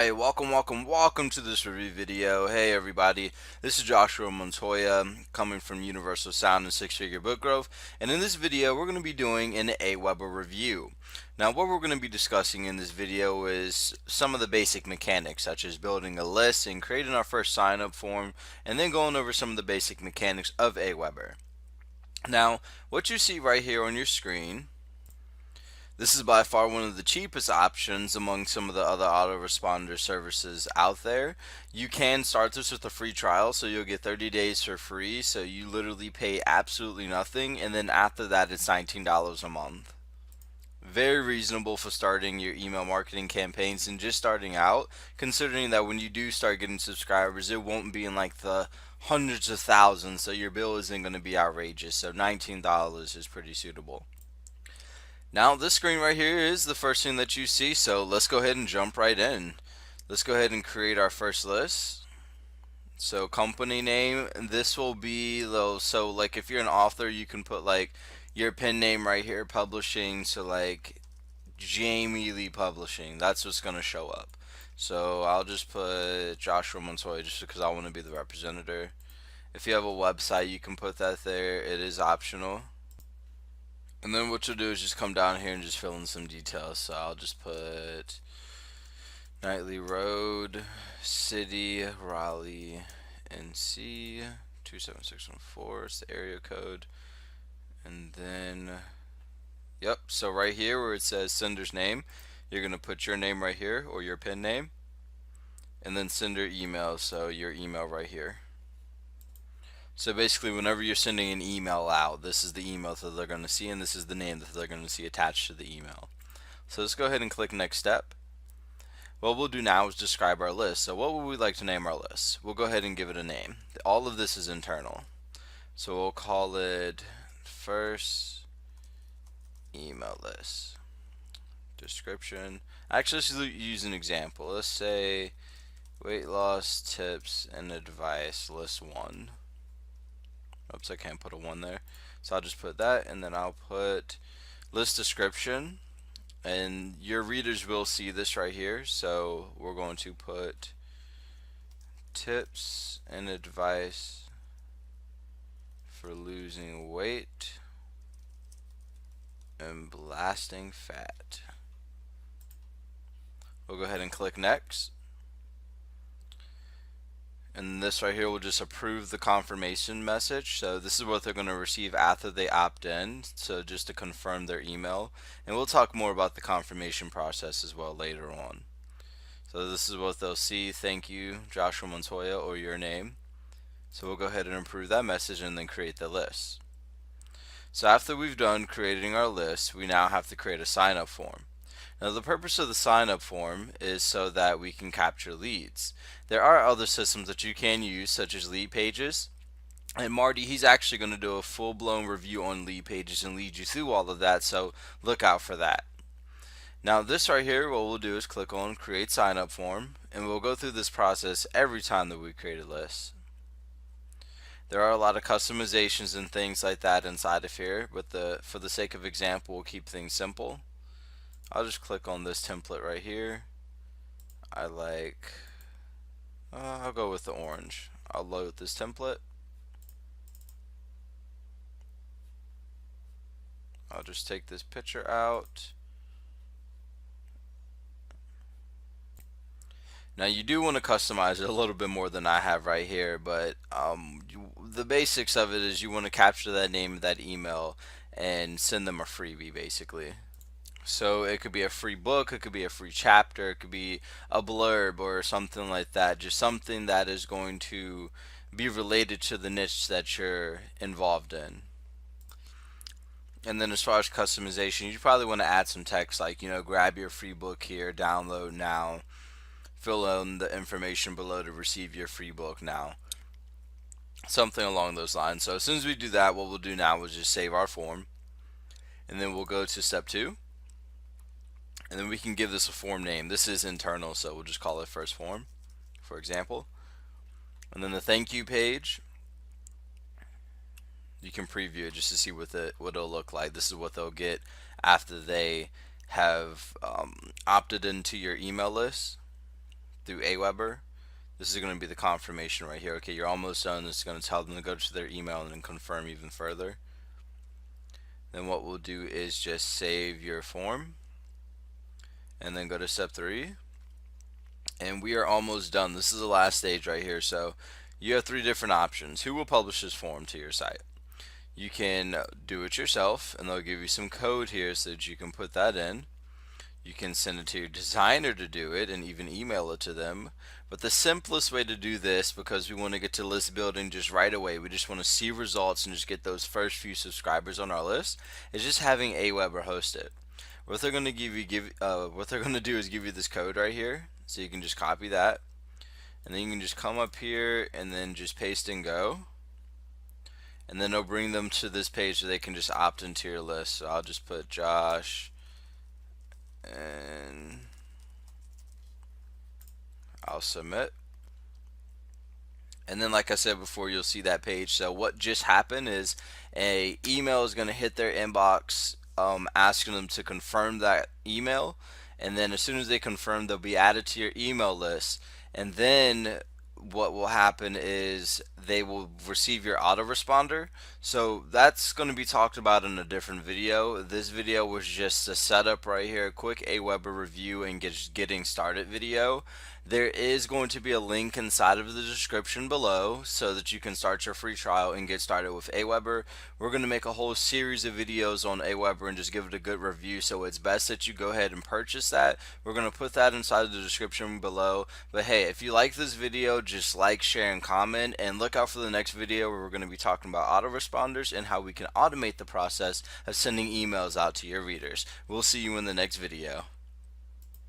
Hey, welcome to this review video. Hey everybody, this is Joshua Montoya coming from Universal Sound and Six Figure Book Growth, and in this video we're going to be doing an Aweber review. Now what we're going to be discussing in this video is some of the basic mechanics, such as building a list and creating our first sign up form, and then going over some of the basic mechanics of Aweber. Now what you see right here on your screen, this is by far one of the cheapest options among some of the other autoresponder services out there. You can start this with a free trial, so you'll get 30 days for free, so you literally pay absolutely nothing, and then after that it's $19 a month. Very reasonable for starting your email marketing campaigns and just starting out, considering that when you do start getting subscribers, it won't be in like the hundreds of thousands, so your bill isn't going to be outrageous, so $19 is pretty suitable. Now this screen right here is the first thing that you see, so let's go ahead and jump right in. Let's go ahead and create our first list. So company name, this will be though, so like if you're an author, you can put like your pen name right here, publishing, so like Jamie Lee Publishing, that's what's going to show up. So I'll just put Joshua Montoya just because I want to be the representative. If you have a website, you can put that there, it is optional. And then what you'll do is just come down here and just fill in some details. So I'll just put Knightley Road, City, Raleigh, NC 27614. It's the area code. And then, yep. So right here where it says sender's name, you're gonna put your name right here or your pen name, and then sender email. So your email right here. So basically, whenever you're sending an email out, this is the email that they're going to see, and this is the name that they're going to see attached to the email. So let's go ahead and click next step. What we'll do now is describe our list. So what would we like to name our list? We'll go ahead and give it a name. All of this is internal. So we'll call it first email list. Description. Actually, let's use an example. Let's say weight loss tips and advice list 1. Oops, I can't put a 1 there. So I'll just put that, and then I'll put list description, and your readers will see this right here. So we're going to put tips and advice for losing weight and blasting fat. We'll go ahead and click next. And this right here will just approve the confirmation message. So this is what they're going to receive after they opt in. So just to confirm their email. And we'll talk more about the confirmation process as well later on. So this is what they'll see. Thank you, Joshua Montoya, or your name. So we'll go ahead and approve that message and then create the list. So after we've done creating our list, we now have to create a sign up form. Now the purpose of the sign up form is so that we can capture leads. There are other systems that you can use, such as Lead Pages, and Marty, he's actually going to do a full-blown review on Lead Pages and lead you through all of that, so look out for that. Now this right here, what we'll do is click on create sign up form, and we'll go through this process every time that we create a list. There are a lot of customizations and things like that inside of here, but for the sake of example, we'll keep things simple. I'll just click on this template right here. I'll go with the orange. I'll load this template. I'll just take this picture out. Now you do want to customize it a little bit more than I have right here, but the basics of it is you want to capture that name, that email, and send them a freebie basically. So it could be a free book, it could be a free chapter, it could be a blurb or something like that. Just something that is going to be related to the niche that you're involved in. And then as far as customization, you probably want to add some text like, grab your free book here, download now, fill in the information below to receive your free book now. Something along those lines. So as soon as we do that, what we'll do now is just save our form. And then we'll go to step 2. And then we can give this a form name. This is internal, so we'll just call it first form, for example. And then the thank you page, you can preview it just to see what it'll look like. This is what they'll get after they have opted into your email list. through Aweber. This is going to be the confirmation right here. Okay, you're almost done. This is going to tell them to go to their email and then confirm even further. Then what we'll do is just save your form and then go to step 3. And we are almost done. This is the last stage right here. So you have 3 different options. Who will publish this form to your site? You can do it yourself, and they'll give you some code here so that you can put that in. You can send it to your designer to do it and even email it to them. But the simplest way to do this, because we want to get to list building just right away, we just want to see results and just get those first few subscribers on our list, is just having Aweber host it. What they're going to do is give you this code right here, so you can just copy that, and then you can just come up here and then just paste and go, and then it'll bring them to this page so they can just opt into your list. So I'll just put Josh, and I'll submit. And then, like I said before, you'll see that page. So what just happened is a email is going to hit their inbox, asking them to confirm that email, and then as soon as they confirm, they'll be added to your email list. And then what will happen is they will receive your autoresponder. So that's going to be talked about in a different video. This video was just a setup right here, a quick Aweber review and getting started video. There is going to be a link inside of the description below so that you can start your free trial and get started with Aweber. We're going to make a whole series of videos on Aweber and just give it a good review, so it's best that you go ahead and purchase that. We're going to put that inside of the description below. But hey, if you like this video, just like, share, and comment, and look out for the next video where we're going to be talking about autoresponders and how we can automate the process of sending emails out to your readers. We'll see you in the next video.